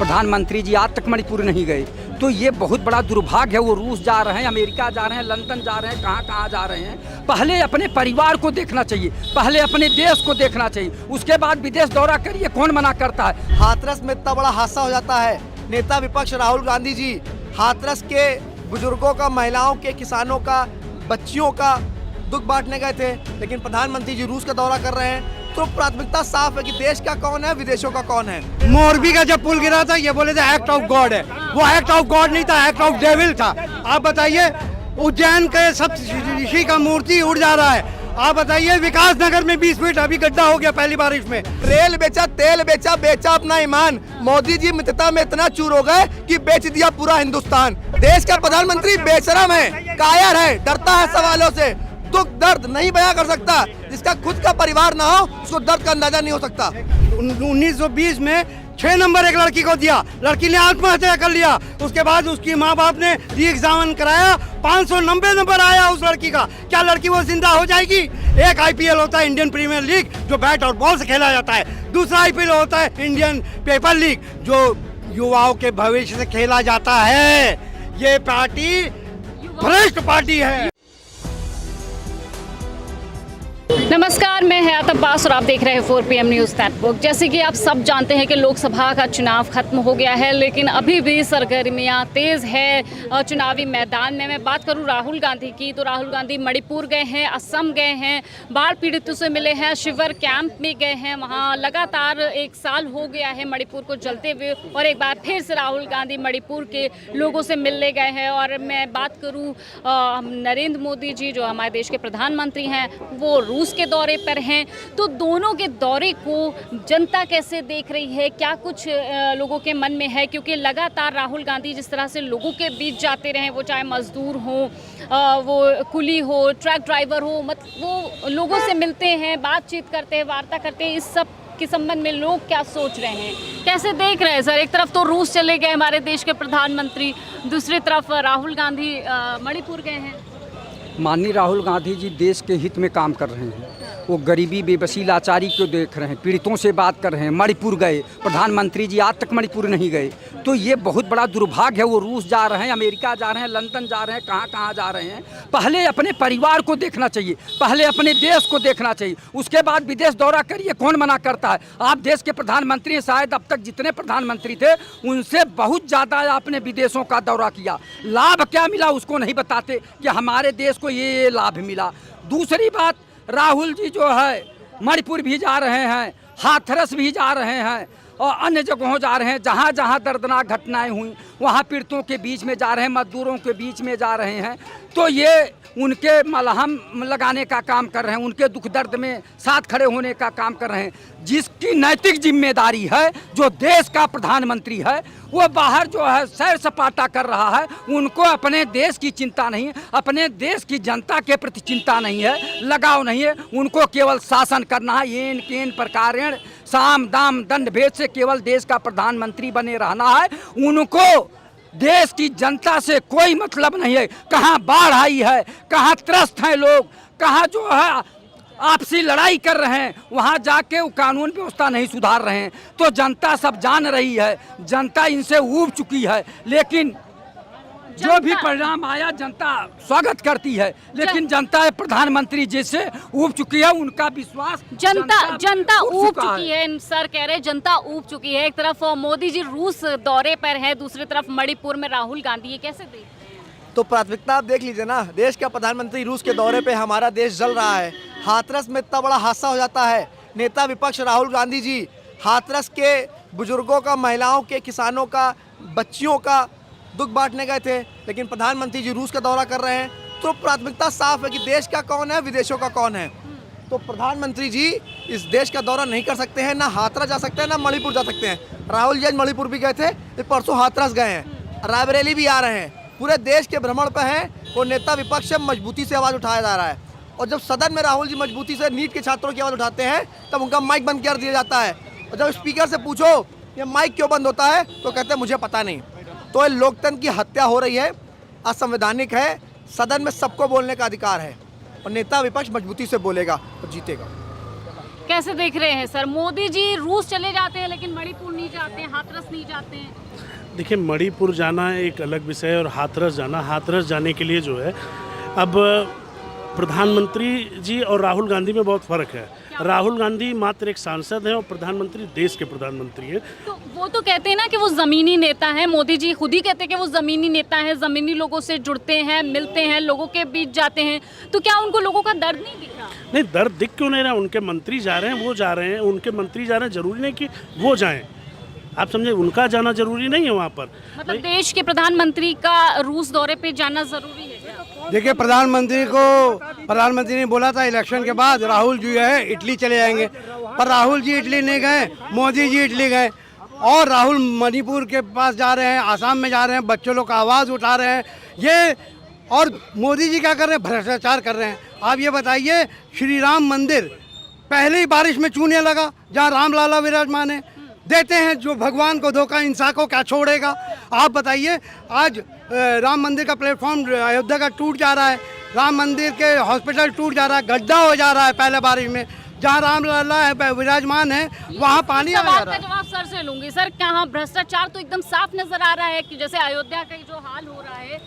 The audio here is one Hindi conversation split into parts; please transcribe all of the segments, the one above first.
प्रधानमंत्री जी आज तक मणिपुर नहीं गए, तो ये बहुत बड़ा दुर्भाग्य है। वो रूस जा रहे हैं, अमेरिका जा रहे हैं, लंदन जा रहे हैं, कहाँ कहाँ जा रहे हैं। पहले अपने परिवार को देखना चाहिए, पहले अपने देश को देखना चाहिए, उसके बाद विदेश दौरा करिए, कौन मना करता है। हाथरस में इतना बड़ा हादसा हो जाता है, नेता विपक्ष राहुल गांधी जी हाथरस के बुजुर्गों का, महिलाओं के, किसानों का, बच्चियों का दुख बांटने गए थे, लेकिन प्रधानमंत्री जी रूस का दौरा कर रहे हैं। तो प्राथमिकता साफ है कि देश का कौन है, विदेशों का कौन है। मोरबी का जब पुल गिरा था, ये बोले थे एक्ट ऑफ गॉड है, वो एक्ट ऑफ गॉड नहीं था, एक्ट ऑफ डेविल था। आप बताइए, उज्जैन के सब ऋषि का मूर्ति उड़ जा रहा है। आप बताइए, विकास नगर में 20 फीट अभी गड्ढा हो गया पहली बारिश में। रेल बेचा, तेल बेचा, बेचा अपना ईमान। मोदी जी मित्रता में इतना चूर हो गए कि बेच दिया पूरा हिंदुस्तान। देश का प्रधानमंत्री बेशरम है, कायर है, डरता है सवालों से, दुख दर्द नहीं बयां कर सकता। जिसका खुद का परिवार ना हो, उसको दर्द का अंदाजा नहीं हो सकता। 1920 में 6 नंबर एक लड़की को दिया, लड़की ने आत्महत्या कर लिया। उसके बाद उसकी माँ बाप ने री एग्जामिन कराया, 590 नंबर आया उस लड़की का। क्या लड़की वो जिंदा हो जाएगी? एक आईपीएल होता है, इंडियन प्रीमियर लीग, जो बैट और बॉल से खेला जाता है। दूसरा आईपीएल होता है इंडियन पेपर लीग, जो युवाओं के भविष्य से खेला जाता है। ये पार्टी भ्रष्ट पार्टी है। नमस्कार, मैं हयात अब्बास और आप देख रहे हैं 4 PM न्यूज़ नेटवर्क। जैसे कि आप सब जानते हैं कि लोकसभा का चुनाव खत्म हो गया है, लेकिन अभी भी सरगर्मियां तेज़ है चुनावी मैदान में। मैं बात करूं राहुल गांधी की, तो राहुल गांधी मणिपुर गए हैं, असम गए हैं, बाढ़ पीड़ितों से मिले हैं, शिविर कैंप में गए हैं। वहां लगातार 1 साल हो गया है मणिपुर को जलते हुए, और एक बार फिर से राहुल गांधी मणिपुर के लोगों से मिलने गए हैं। और मैं बात करूँ नरेंद्र मोदी जी, जो हमारे देश के प्रधानमंत्री हैं, वो रूस के दौरे पर हैं। तो दोनों के दौरे को जनता कैसे देख रही है, क्या कुछ लोगों के मन में है? क्योंकि लगातार राहुल गांधी जिस तरह से लोगों के बीच जाते रहे, वो चाहे मजदूर हो, वो कुली हो, ट्रक ड्राइवर हो, वो लोगों से मिलते हैं, बातचीत करते हैं, वार्ता करते हैं। इस सब के संबंध में लोग क्या सोच रहे हैं, कैसे देख रहे हैं सर? एक तरफ तो रूस चले गए हमारे देश के प्रधानमंत्री, दूसरी तरफ राहुल गांधी मणिपुर गए हैं। माननीय राहुल गांधी जी देश के हित में काम कर रहे हैं। वो गरीबी, बेबसी, लाचारी को देख रहे हैं, पीड़ितों से बात कर रहे हैं। मणिपुर गए, प्रधानमंत्री जी आज तक मणिपुर नहीं गए, तो ये बहुत बड़ा दुर्भाग्य है। वो रूस जा रहे हैं, अमेरिका जा रहे हैं, लंदन जा रहे हैं, कहाँ कहाँ जा रहे हैं। पहले अपने परिवार को देखना चाहिए, पहले अपने देश को देखना चाहिए, उसके बाद विदेश दौरा करिए, कौन मना करता है। आप देश के प्रधानमंत्री हैं, शायद अब तक जितने प्रधानमंत्री थे उनसे बहुत ज़्यादा आपने विदेशों का दौरा किया। लाभ क्या मिला उसको नहीं बताते कि हमारे देश को ये लाभ मिला। दूसरी बात, राहुल जी जो है मणिपुर भी जा रहे हैं, हाथरस भी जा रहे हैं, और अन्य जगहों जा रहे हैं। जहाँ जहाँ दर्दनाक घटनाएं हुई वहाँ पीड़ितों के बीच में जा रहे हैं, मजदूरों के बीच में जा रहे हैं। तो ये उनके मलहम लगाने का काम कर रहे हैं, उनके दुख दर्द में साथ खड़े होने का काम कर रहे हैं। जिसकी नैतिक जिम्मेदारी है, जो देश का प्रधानमंत्री है, वो बाहर जो है सैर सपाटा कर रहा है। उनको अपने देश की चिंता नहीं है, अपने देश की जनता के प्रति चिंता नहीं है, लगाव नहीं है। उनको केवल शासन करना है, येन केन प्रकारेण साम दाम दंड भेद से केवल देश का प्रधानमंत्री बने रहना है। उनको देश की जनता से कोई मतलब नहीं है। कहाँ बाढ़ आई है, कहाँ त्रस्त हैं लोग, कहाँ जो है आपसी लड़ाई कर रहे हैं, वहाँ जाके वो कानून व्यवस्था नहीं सुधार रहे हैं। तो जनता सब जान रही है, जनता इनसे ऊब चुकी है। लेकिन जो भी परिणाम आया जनता स्वागत करती है, लेकिन जनता प्रधानमंत्री जैसे ऊब चुकी है, उनका विश्वास जनता ऊब चुकी है। सर कह रहे जनता ऊब चुकी है। एक तरफ मोदी जी रूस दौरे पर है, दूसरी तरफ मणिपुर में राहुल गांधी, ये कैसे देख? तो प्राथमिकता आप देख लीजिए ना, देश का प्रधानमंत्री रूस के दौरे पे, हमारा देश जल रहा है। हाथरस में इतना बड़ा हादसा हो जाता है, नेता विपक्ष राहुल गांधी जी हाथरस के बुजुर्गों का, महिलाओं के, किसानों का, बच्चियों का दुख बांटने गए थे, लेकिन प्रधानमंत्री जी रूस का दौरा कर रहे हैं। तो प्राथमिकता साफ है कि देश का कौन है, विदेशों का कौन है। तो प्रधानमंत्री जी इस देश का दौरा नहीं कर सकते हैं, ना हाथरस जा सकते हैं, ना मणिपुर जा सकते हैं। राहुल जी आज मणिपुर भी गए थे, परसों हाथरस गए हैं, रायबरेली भी आ रहे हैं, पूरे देश के भ्रमण पर हैं। और नेता विपक्ष से मजबूती से आवाज़ उठाया जा रहा है। और जब सदन में राहुल जी मजबूती से नीट के छात्रों की आवाज़ उठाते हैं, तब उनका माइक बंद कर दिया जाता है। और जब स्पीकर से पूछो ये माइक क्यों बंद होता है, तो कहते हैं मुझे पता नहीं। तो ये लोकतंत्र की हत्या हो रही है, असंवैधानिक है। सदन में सबको बोलने का अधिकार है, और नेता विपक्ष मजबूती से बोलेगा तो जीतेगा। कैसे देख रहे हैं सर? मोदी जी रूस चले जाते हैं लेकिन मणिपुर नहीं जाते हैं, हाथरस नहीं जाते हैं। देखिए, मणिपुर जाना एक अलग विषय है और हाथरस जाने के लिए जो है, अब प्रधानमंत्री जी और राहुल गांधी में बहुत फ़र्क है। राहुल गांधी मात्र एक सांसद हैं और प्रधानमंत्री देश के प्रधानमंत्री हैं। तो वो तो कहते हैं ना कि वो ज़मीनी नेता हैं, मोदी जी खुद ही कहते हैं कि वो ज़मीनी नेता हैं, ज़मीनी लोगों से जुड़ते हैं, मिलते हैं, लोगों के बीच जाते हैं। तो क्या उनको लोगों का दर्द नहीं दिख रहा? नहीं, दर्द दिख क्यों नहीं रहा? उनके मंत्री जा रहे हैं, वो जा रहे हैं, उनके मंत्री जा रहे हैं, जरूरी नहीं कि वो जाएं। आप समझे, उनका जाना जरूरी नहीं है वहाँ पर। मतलब देश के प्रधानमंत्री का रूस दौरे पे जाना जरूरी है क्या? देखिए, प्रधानमंत्री ने बोला था इलेक्शन के बाद राहुल जी है इटली चले जाएंगे, पर राहुल जी इटली नहीं गए, मोदी जी इटली गए। और राहुल मणिपुर के पास जा रहे हैं, आसाम में जा रहे हैं, बच्चों लोग का आवाज़ उठा रहे हैं ये। और मोदी जी क्या कर रहे हैं? भ्रष्टाचार कर रहे हैं। आप ये बताइए, श्री राम मंदिर पहले ही बारिश में चूने लगा, जहाँ रामलाला विराजमान है। देते हैं जो भगवान को धोखा, इंसान को क्या छोड़ेगा? आप बताइए, आज राम मंदिर का प्लेटफॉर्म अयोध्या का टूट जा रहा है, राम मंदिर के हॉस्पिटल टूट जा रहा है, गड्ढा हो जा रहा है पहले बारिश में। जहाँ रामलला विराजमान है वहाँ पानी आ जा सवाल रहा का है। जवाब सर से लूंगी। सर, कहाँ भ्रष्टाचार तो एकदम साफ नजर आ रहा है कि जैसे अयोध्या का जो हाल हो रहा है,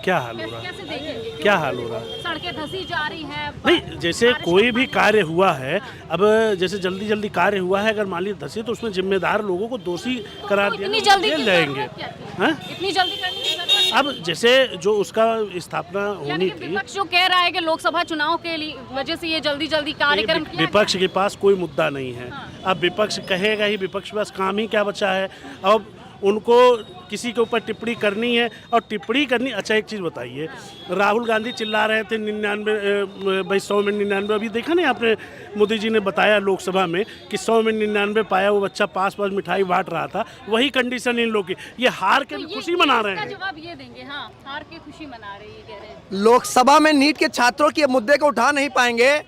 क्या हाल हो रहा है? कैसे देखेंगे? क्या हाल हो रहा है? सड़कें धंसी जा रही हैं। नहीं, जैसे कोई भी कार्य हुआ है, अब जैसे जल्दी कार्य हुआ है, अगर मान लीजिए धंसे तो उसमें जिम्मेदार लोगों को दोषी करार दिया, इतनी जल्दी जेल जाएंगे। हाँ? हाँ? इतनी जल्दी करने की जरूरत है? अब जैसे जो उसका स्थापना यानी होनी कि थी, विपक्ष जो कह रहा है कि लोकसभा चुनाव के लिए वजह से ये जल्दी कार्यक्रम किया विपक्ष के पास कोई मुद्दा नहीं है। अब विपक्ष कहेगा ही, विपक्ष के पास काम ही क्या बचा है? अब उनको किसी के ऊपर टिप्पणी करनी है और टिप्पणी करनी। अच्छा, एक चीज़ बताइए, राहुल गांधी चिल्ला रहे थे 99 भाई 100 में 99। अभी देखा नहीं आपने, मोदी जी ने बताया लोकसभा में कि 100 में 99 पाया, वो बच्चा पास मिठाई बांट रहा था। वही कंडीशन इन लोग की, ये हार के भी खुशी मना रहे हैं। जवाब ये देंगे, हाँ, हार के खुशी मना रहे हैं, कह रहे हैं। लोकसभा में नीट के छात्रों के मुद्दे को उठा नहीं पाएंगे।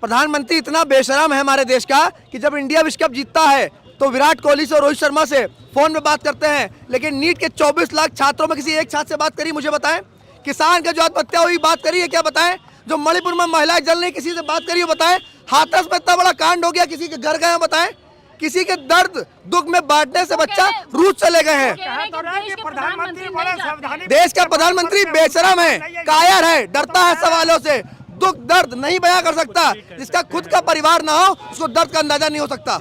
प्रधानमंत्री इतना बेशरम है हमारे देश का कि जब इंडिया विश्व कप जीतता है तो विराट कोहली से और रोहित शर्मा से फोन में बात करते हैं, लेकिन नीट के 24 लाख छात्रों में किसी एक छात्र से बात करी? मुझे बताएं। किसान का जो आत्महत्या हुई बात करी है क्या? बताएं। जो मणिपुर में महिलाएं जल रही किसी से बात करी हो? बताएं। हाथरस में इतना बड़ा कांड हो गया, किसी के घर गए? बताएं। किसी के दर्द दुख में बांटने से बच्चा रूस चले गए हैं। देश का प्रधानमंत्री बेशरम है, कायर है, डरता है सवालों से, दुख दर्द नहीं बयां कर सकता। जिसका खुद का परिवार ना हो उसको दर्द का अंदाजा नहीं हो सकता।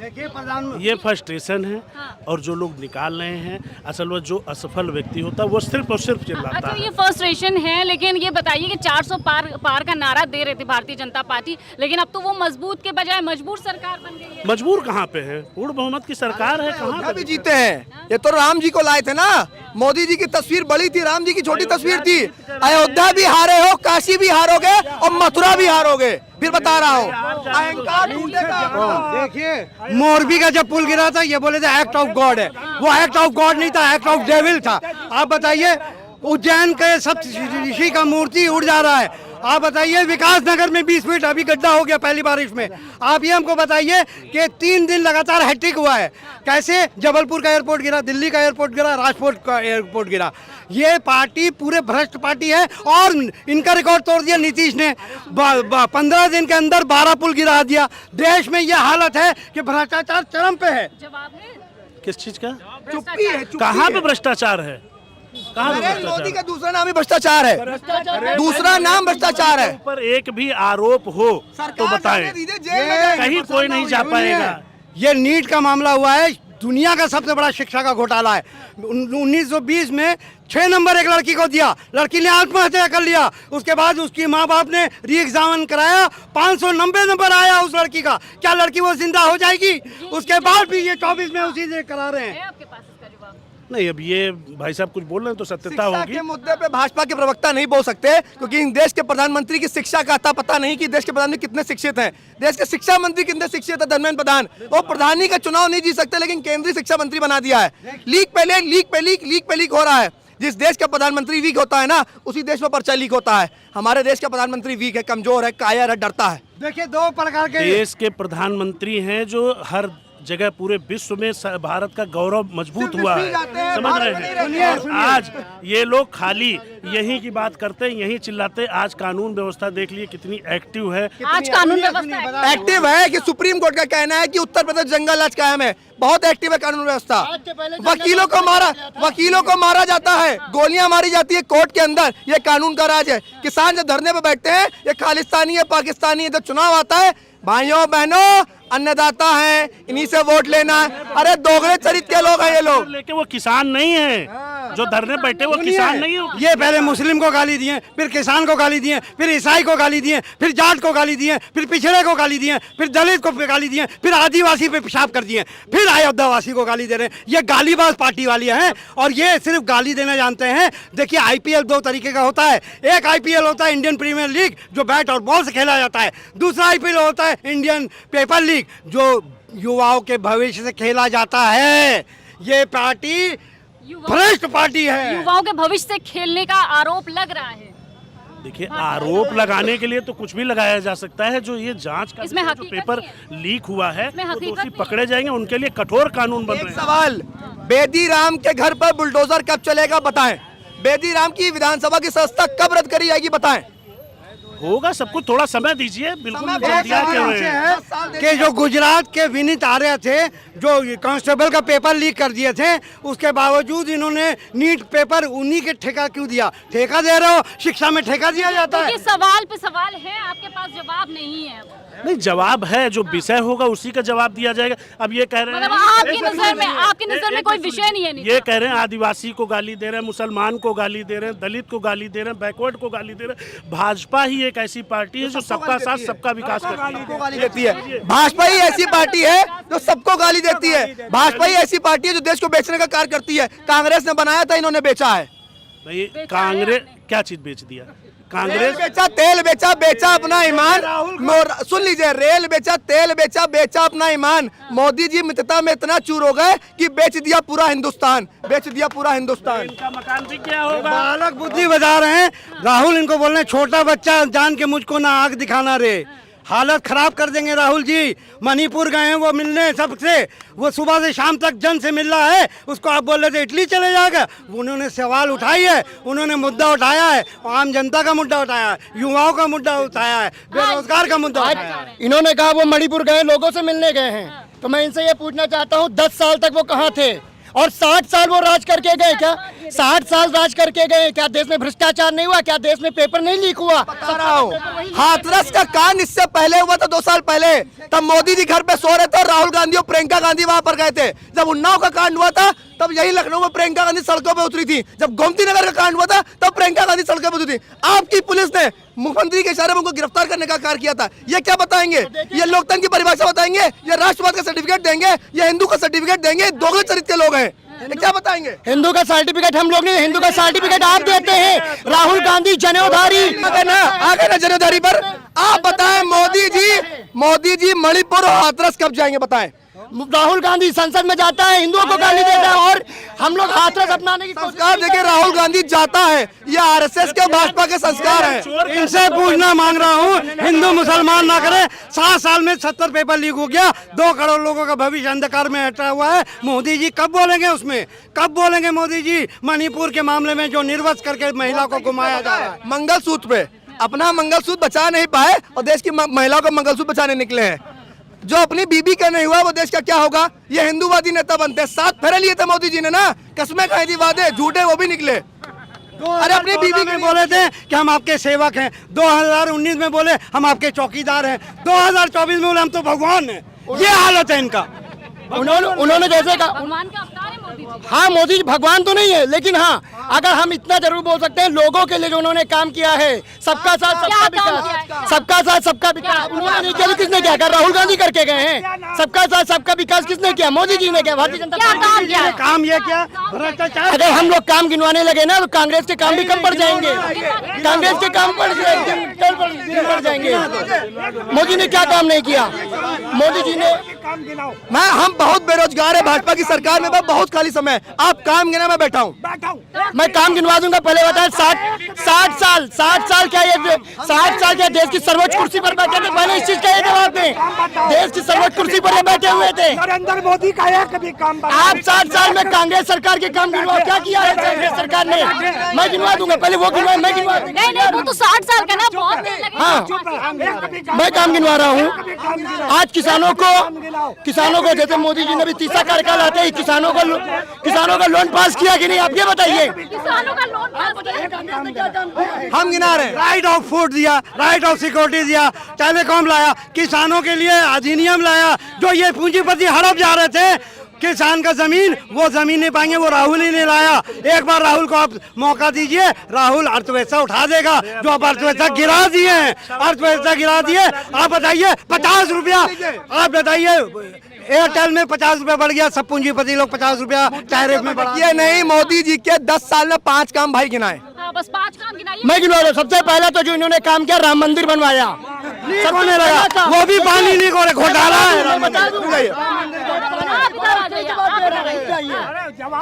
ये फ्रस्ट्रेशन है और जो लोग निकाल रहे हैं, असल में जो असफल व्यक्ति होता है वो सिर्फ और सिर्फ चिल्लाता अच्छा, है। ये फ्रस्ट्रेशन है, लेकिन ये बताइए कि 400 पार का नारा दे रहे थे भारतीय जनता पार्टी, लेकिन अब तो वो मजबूत के बजाय मजबूर सरकार बन गई है। मजबूर कहाँ पे है? पूर्ण बहुमत की सरकार है, कहाँ अयोध्या भी जीते हैं। ये तो राम जी को लाए थे ना, मोदी जी की तस्वीर बड़ी थी, राम जी की छोटी तस्वीर थी। अयोध्या भी हारे हो, काशी भी हारोगे और मथुरा भी हारोगे। फिर बता रहा हूँ, अहंकार टूटेगा। देखिए, मोरबी का जब पुल गिरा था ये बोले थे एक्ट ऑफ गॉड है, वो एक्ट ऑफ गॉड नहीं था, एक्ट ऑफ डेविल था। आप बताइए, उज्जैन के सप्त ऋषि का मूर्ति उड़ जा रहा है। आप बताइए, विकास नगर में 20 फीट अभी गड्ढा हो गया पहली बारिश में। आप ये हमको बताइए कि 3 दिन लगातार हैट्रिक हुआ है। कैसे? जबलपुर का एयरपोर्ट गिरा, दिल्ली का एयरपोर्ट गिरा, राजकोट का एयरपोर्ट गिरा। ये पार्टी पूरे भ्रष्ट पार्टी है और इनका रिकॉर्ड तोड़ दिया नीतीश ने। 15 दिन के अंदर 12 पुल गिरा दिया। देश में ये हालत है कि भ्रष्टाचार चरम पे है। जवाब है किस चीज का? चुप्पी है, चुप्पी कहाँ है। पे भ्रष्टाचार है? कहाँ पे नरेंद्र मोदी भ्रष्टाचार? का दूसरा नाम ही भ्रष्टाचार है। दूसरा नाम भ्रष्टाचार है। ऊपर एक भी आरोप हो तो बताएं। कहीं कोई नहीं जा पाएगा। ये नीट का मामला हुआ है, दुनिया का सबसे बड़ा शिक्षा का घोटाला है। 1920 में 6 नंबर एक लड़की को दिया, लड़की ने आत्महत्या कर लिया। उसके बाद उसकी माँ बाप ने री एग्जामिन कराया, 590 नंबर आया उस लड़की का। क्या लड़की वो जिंदा हो जाएगी? उसके बाद भी ये 24 में उसी से करा रहे हैं। आपके पास इसका जवाब? नहीं, अब ये भाई साहब कुछ बोल रहे हैं तो सत्यता शिक्षा होगी। के मुद्दे पे भाजपा के प्रवक्ता नहीं बोल सकते, क्योंकि इन देश के प्रधानमंत्री की शिक्षा का आता पता नहीं कि देश के प्रधानमंत्री कितने शिक्षित हैं। देश के शिक्षा मंत्री कितने शिक्षित है? धर्मेंद्र प्रधान। वो प्रधानी का चुनाव नहीं जीत सकते, लेकिन केंद्रीय शिक्षा मंत्री बना दिया है। लीक पे लीक हो रहा है। जिस देश का प्रधानमंत्री वीक होता है ना, उसी देश में पर्चा लीक होता है। हमारे देश का प्रधानमंत्री वीक है, कमजोर है, कायर है, डरता है। देखिए, 2 प्रकार के देश के प्रधानमंत्री हैं जो हर जगह पूरे विश्व में भारत का गौरव मजबूत हुआ है, समझ रहे हैं। और आज ये लोग खाली यहीं की बात करते हैं, यहीं चिल्लाते हैं। आज कानून व्यवस्था देख लिए कितनी एक्टिव है। आज कानून व्यवस्था एक्टिव है कि सुप्रीम कोर्ट का कहना है कि उत्तर प्रदेश जंगल राज कायम है, बहुत एक्टिव है कानून व्यवस्था। वकीलों को मारा जाता है, गोलियां मारी जाती है कोर्ट के अंदर, ये कानून का राज है। किसान जब धरने पे बैठते हैं, ये खालिस्तानी है, पाकिस्तानी है। जब चुनाव आता है, भाइयों बहनों, अन्नदाता है, इन्हीं से वोट लेना है। अरे दोगले चरित्र के लोग हैं ये लोग। लेकिन वो किसान नहीं है जो धरने बैठे, वो किसान नहीं है। ये पहले मुस्लिम को गाली दिए, फिर किसान को गाली दिए, फिर ईसाई को गाली दिए, फिर जाट को गाली दिए, फिर पिछड़े को गाली दिए, फिर दलित को गाली दिए, फिर आदिवासी पे पेशाब कर दिए, फिर अयोध्यावासी को गाली दे रहे हैं। ये गालीबाज पार्टी वाले हैं और ये सिर्फ गाली देना जानते हैं। देखिए आईपीएल दो तरीके का होता है। एक आईपीएल होता है इंडियन प्रीमियर लीग, जो बैट और बॉल से खेला जाता है। दूसरा आईपीएल होता है इंडियन पेपर लीग, जो युवाओं के भविष्य से खेला जाता है। ये पार्टी भ्रष्ट पार्टी है। युवाओं के भविष्य से खेलने का आरोप लग रहा है। देखिए आरोप लगाने के लिए तो कुछ भी लगाया जा सकता है। जो ये जांच का इसमें जो हकीकत पेपर लीक हुआ है, इसमें वो हकीकत दोषी भी पकड़े जाएंगे, उनके लिए कठोर कानून बन रहे एक हैं। सवाल, बेदी राम के घर पर बुलडोजर कब चलेगा बताएं। बेदी राम की विधानसभा की सदस्यता कब रद्द करी जाएगी बताएं। होगा सब कुछ, थोड़ा समय दीजिए। बिल्कुल जल्दियाँ क्यों हैं? कि जो गुजरात के विनीत आर्य थे, जो कांस्टेबल का पेपर लीक कर दिए थे, उसके बावजूद इन्होंने नीट पेपर उन्हीं के ठेका क्यों दिया? ठेका दे रहे हो, शिक्षा में ठेका दिया जाता है। क्योंकि सवाल पे सवाल है, आपके पास जवाब नहीं है। नहीं, जवाब है, जो विषय होगा उसी का जवाब दिया जाएगा। अब ये कह रहे मतलब हैं, आपकी नजर में कोई विषय नहीं है। ये कह रहे हैं आदिवासी को गाली दे रहे हैं, मुसलमान को गाली दे रहे हैं, दलित को गाली दे रहे हैं, बैकवर्ड को गाली दे रहे हैं। भाजपा ही एक ऐसी पार्टी है जो सबका साथ सबका विकास करती देती है। भाजपा ही ऐसी पार्टी है जो सबको गाली देती है। भाजपा ही ऐसी पार्टी है जो देश को बेचने का कार्य करती है। कांग्रेस ने बनाया था, इन्होंने बेचा है। भाई कांग्रेस क्या चीज बेच दिया? कांग्रेस बेचा, तेल बेचा, बेचा अपना ईमान। सुन लीजिए, रेल बेचा, तेल बेचा, बेचा अपना ईमान। मोदी जी मित्रता में इतना चूर हो गए कि बेच दिया पूरा हिंदुस्तान, बेच दिया पूरा हिंदुस्तान। इनका मकान भी क्या होगा? बालक बुद्धि बजा रहे हैं। राहुल इनको बोल रहे हैं छोटा बच्चा जान के मुझको ना आग दिखाना रे। हालत खराब कर देंगे राहुल जी। मणिपुर गए हैं वो मिलने सबसे, वो सुबह से शाम तक जन से मिल रहा है। उसको आप बोल रहे थे इटली चले जाएगा। उन्होंने सवाल उठाई है, उन्होंने मुद्दा उठाया है, आम जनता का मुद्दा उठाया है, युवाओं का मुद्दा उठाया है, बेरोजगार का मुद्दा उठाया है। इन्होंने कहा वो मणिपुर गए, लोगों से मिलने गए हैं। तो मैं इनसे ये पूछना चाहता हूँ 10 साल तक वो कहाँ थे और 60 साल वो राज करके गए क्या? 60 साल राज करके गए क्या? देश में भ्रष्टाचार नहीं हुआ क्या? देश में पेपर नहीं लीक हुआ? बता रहा हूँ, हाथरस का कांड इससे पहले हुआ था 2 साल पहले। तब मोदी जी घर पे सो रहे थे और राहुल गांधी और प्रियंका गांधी वहां पर गए थे। जब उन्नाव का कांड हुआ था तब यही लखनऊ में प्रियंका गांधी सड़कों पे उतरी थी। जब गोमती नगर का कांड हुआ था तब प्रियंका गांधी सड़कों पे उतरी थी। आपकी पुलिस ने मुख्यमंत्री के इशारे में उनको गिरफ्तार करने का कार्य किया था। ये क्या बताएंगे? ये लोकतंत्र की परिभाषा बताएंगे? ये राष्ट्रवाद का सर्टिफिकेट देंगे? ये हिंदू का सर्टिफिकेट देंगे? दोगले चरित्र के लोग हैं, ये क्या बताएंगे? हिंदू का सर्टिफिकेट हम लोग नहीं, हिंदू का सर्टिफिकेट आप देते हैं। राहुल गांधी जनेऊधारी आगे ना जनेऊधारी पर आप बताएं। मोदी जी मणिपुर और हाथरस कब जाएंगे बताएं? राहुल गांधी संसद में जाता है, हिंदुओं को गाली देता है और हम लोग हाथरस अपनाने की संस्कार देखिए, राहुल गांधी जाता है, ये आरएसएस के भाजपा के संस्कार हैं। इनसे पूछना मांग रहा हूँ, हिंदू मुसलमान ना करे। 7 साल में 70 पेपर लीक हो गया, 2 करोड़ लोगों का भविष्य अंधकार में हटा हुआ है। मोदी जी कब बोलेंगे उसमें? कब बोलेंगे मोदी जी मणिपुर के मामले में जो निर्वस्त्र करके महिला को घुमाया जा रहा है? मंगलसूत्र पे अपना मंगलसूत्र बचा नहीं पाए और देश की महिलाओं का मंगलसूत्र बचाने निकले हैं। जो अपनी बीबी का नहीं हुआ वो देश का क्या होगा? ये हिंदूवादी नेता बनते हैं। 7 फेरे लिए थे मोदी जी ने ना, कसमें खाई थी, वादे झूठे वो भी निकले। अरे अपनी बीबी में बोले थे कि हम आपके सेवक हैं, 2019 में बोले हम आपके चौकीदार हैं, 2024 में बोले हम तो भगवान हैं। ये हालत है इनका। उन्होंने जैसे कहा, भगवान का अवतार है मोदी जी। हाँ मोदी जी भगवान तो नहीं है, लेकिन हाँ अगर हम इतना जरूर बोल सकते हैं लोगों के लिए जो उन्होंने काम किया है, सबका साथ सबका विकास, सबका साथ सबका विकास उन्होंने नहीं किया। किसने किया? राहुल गांधी करके गए हैं। सबका साथ सबका विकास किसने किया? मोदी जी ने किया, भारतीय जनता पार्टी ने। काम ये क्या? भ्रष्टाचार। अगर हम लोग काम गिनवाने लगे ना तो कांग्रेस के काम भी कम पड़ जाएंगे। कांग्रेस के काम पड़ जाएंगे। मोदी ने क्या काम नहीं किया? मोदी जी ने हम बहुत बेरोजगार है, भाजपा की सरकार में बहुत खाली समय है। आप काम गिना, मैं बैठा हूँ। मैं काम गिनवा दूंगा। पहले बताएं 60 साल क्या ये 60 साल क्या देश की सर्वोच्च कुर्सी पर बैठे थे? पहले इस चीज का ये जवाब दें। देश की सर्वोच्च कुर्सी पर ये बैठे हुए थे। नरेंद्र मोदी का है कभी काम आप 60 साल में कांग्रेस सरकार के काम गिनवा, क्या किया है कांग्रेस सरकार ने? मैं गिनवा दूंगा, पहले वो गिनवा, मैं गिनवा दूंगा। नहीं वो तो 60 साल का ना, बहुत देर लगेगी। हाँ, मैं काम गिनवा रहा हूँ। आज किसानों को जैसे मोदी जी ने भी तीसरा कार्यकाल आते ही किसानों का लोन पास किया कि नहीं, आप ये बताइए। किसानों का लोन पास किया। हम गिना रहे हैं। राइट ऑफ फूड दिया, राइट ऑफ सिक्योरिटी दिया, टेलीकॉम लाया, किसानों के लिए अधिनियम लाया। जो ये पूंजीपति हड़प जा रहे थे किसान का जमीन, वो जमीन नहीं पाएंगे, वो राहुल ही ने लाया। एक बार राहुल को आप मौका दीजिए, राहुल अर्थव्यवस्था उठा देगा। जो आप अर्थव्यवस्था गिरा दिए हैं, अर्थव्यवस्था गिरा दिए। आप बताइए 50 रुपया, आप बताइए एयरटेल में 50 रुपया बढ़ गया, सब पूंजीपति लोग 50 रुपया टैरिफ में बढ़ा। ये नहीं, मोदी जी के 10 साल में 5 काम भाई गिनाए। हाँ, बस 5 काम गिनाइए। मैं गिनवा रहा हूँ। सबसे पहला तो जो इन्होंने काम किया, राम मंदिर बनवाया, होने लगा, वो भी पानी लीक हो रहा, घोटाला है।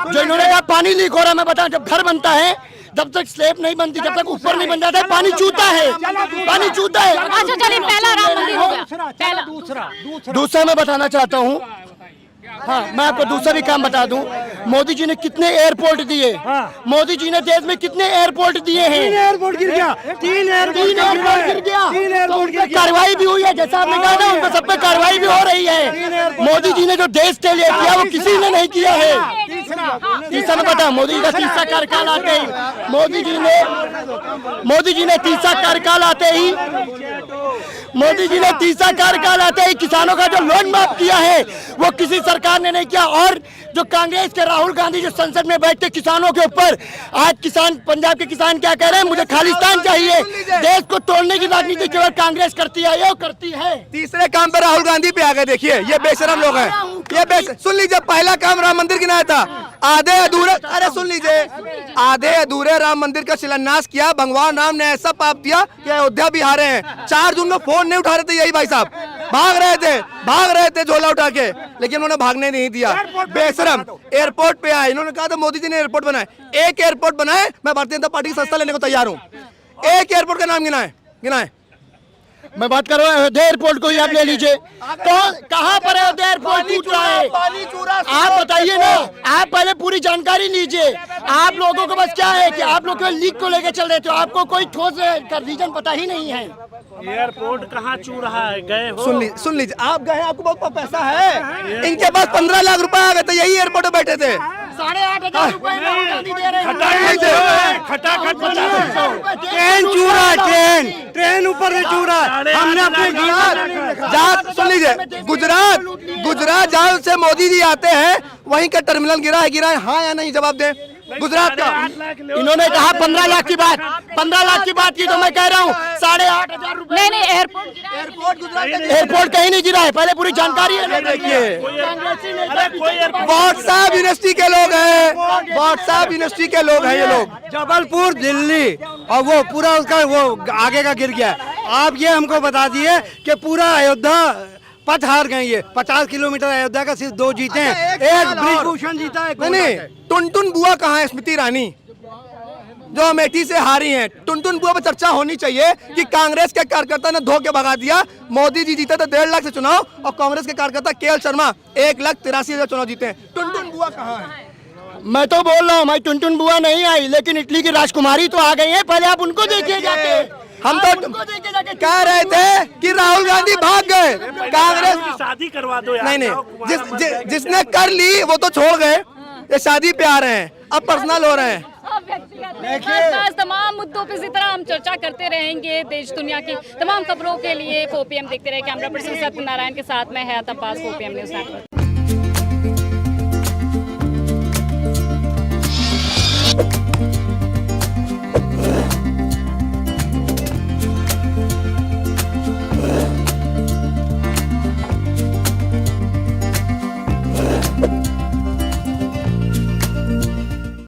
जो इन्होंने कहा पानी लीक हो रहा, मैं बताऊं, जब घर बनता है, जब तक स्लैब नहीं बनती, जब तक ऊपर नहीं बन जाता है, पानी चूता है, पानी चूता है। अच्छा चलिए, पहला राम मंदिर हो गया। पहला दूसरा मैं बताना चाहता हूँ, हाँ मैं आपको दूसरा भी काम बता दूं। मोदी जी ने कितने एयरपोर्ट दिए, मोदी जी ने देश में कितने एयरपोर्ट दिए हैं? 3 एयरपोर्ट गिर गया, 3 एयरपोर्ट गिर गया। तो उन पे कार्रवाई भी हुई है, जैसा आपने कहा ना, उन पे सब पे कार्रवाई भी हो रही है। मोदी जी ने जो देश के लिए किया, वो किसी ने नहीं किया है। तीसरा में पता, मोदी जी का तीसरा कार्यकाल आते ही मोदी जी ने तीसरा कार्यकाल आते ही किसानों का जो लोन माफ किया है, वो किसी सरकार ने नहीं किया। और जो कांग्रेस के राहुल गांधी जो संसद में बैठते किसानों के ऊपर, आज किसान, पंजाब के किसान क्या कह रहे हैं? मुझे खालिस्तान चाहिए। देश को तोड़ने की राजनीति केवल कांग्रेस करती है, ये करती है। तीसरे काम पे राहुल गांधी पे आ गए। देखिए ये बेशरम लोग हैं, सुन लीजिए, पहला काम राम मंदिर गिनाया था, आधे अधूरे, अरे सुन लीजिए, आधे अधूरे राम मंदिर का शिलान्यास किया। भगवान राम ने ऐसा पाप दिया कि अयोध्या भी हारे हैं। 4 जून में फोन नहीं उठा रहे थे यही भाई साहब, भाग रहे थे झोला उठा के, लेकिन उन्होंने भागने नहीं दिया। बेशरम एयरपोर्ट पे आए, इन्होंने कहा था मोदी जी ने एयरपोर्ट बनाए। एक एयरपोर्ट बनाए, मैं भारतीय जनता पार्टी की संस्था लेने को तैयार हूँ। एक एयरपोर्ट का नाम गिनाए। मैं बात कर रहा हूँ अयोध्या एयरपोर्ट को ही आप ले लीजिए। तो कहाँ पर अयोध्या एयरपोर्ट टूट रहा है, आप बताइए ना। आप पहले पूरी जानकारी लीजिए। आप लोगों को बस क्या है कि आप लोग लीक को लेकर चल रहे थे, आपको कोई ठोस का रीजन पता ही नहीं है। एयरपोर्ट कहाँ चू रहा है? गए हो? सुन लीजिए, आप गए, आपको बहुत पैसा है। इनके पास 15 लाख रुपए आ गए थे, यही एयरपोर्ट पे बैठे थे। 8,500 रुपए राहुल गांधी दे रहे हैं। खटाखट 50 ट्रेन चूरा, ट्रेन ऊपर से चूरा। हमने अपने जहाँ सुन लीजिए, गुजरात जहाँ से मोदी जी आते हैं, वहीं का टर्मिनल गिरा है, हाँ या नहीं जवाब दें। गुजरात का इन्होंने कहा 15 लाख की बात की, तो मैं कह रहा हूँ 8,500 रुपए। नहीं एयरपोर्ट कहीं नहीं गिरा है, पहले पूरी जानकारी है। देखिए, व्हाट्सएप यूनिवर्सिटी के लोग हैं, व्हाट्सएप यूनिवर्सिटी के लोग हैं ये लोग। जबलपुर, दिल्ली, और वो पूरा उसका वो आगे का गिर गया। आप ये हमको बता दिए कि पूरा अयोध्या पथ हार गए। ये 50 किलोमीटर अयोध्या का सिर्फ 2 जीते हैं, एक ब्रिजभूषण जीता है। नहीं, टुनटुन बुआ कहाँ है? स्मृति ईरानी जो अमेठी से हारी हैं, टुनटुन बुआ पर चर्चा होनी चाहिए कि कांग्रेस के कार्यकर्ता ने धो के भगा दिया। मोदी जी जीते थे 1.5 लाख से चुनाव, और कांग्रेस के कार्यकर्ता केएल शर्मा 1,83,000 चुनाव जीते हैं। टुनटुन बुआ कहाँ है? मैं तो बोल रहा हूँ भाई, टुनटुन बुआ नहीं आई, लेकिन इटली की राजकुमारी तो आ गई है। पहले आप उनको देखिए जाके। हम तो कह रहे थे कि राहुल गांधी भाग गए, कांग्रेस शादी करवा दो यार। नहीं, जिसने कर ली वो तो छोड़ गए, ये शादी पे आ रहे हैं, अब पर्सनल हो रहे हैं। बस तमाम मुद्दों पे इसी तरह हम चर्चा करते रहेंगे। देश दुनिया की तमाम खबरों के लिए 4PM देखते रहे। कैमरा पर्सन सत्यनारायण के साथ मैं हयात अब्बास, 4PM न्यूज़ नेटवर्क।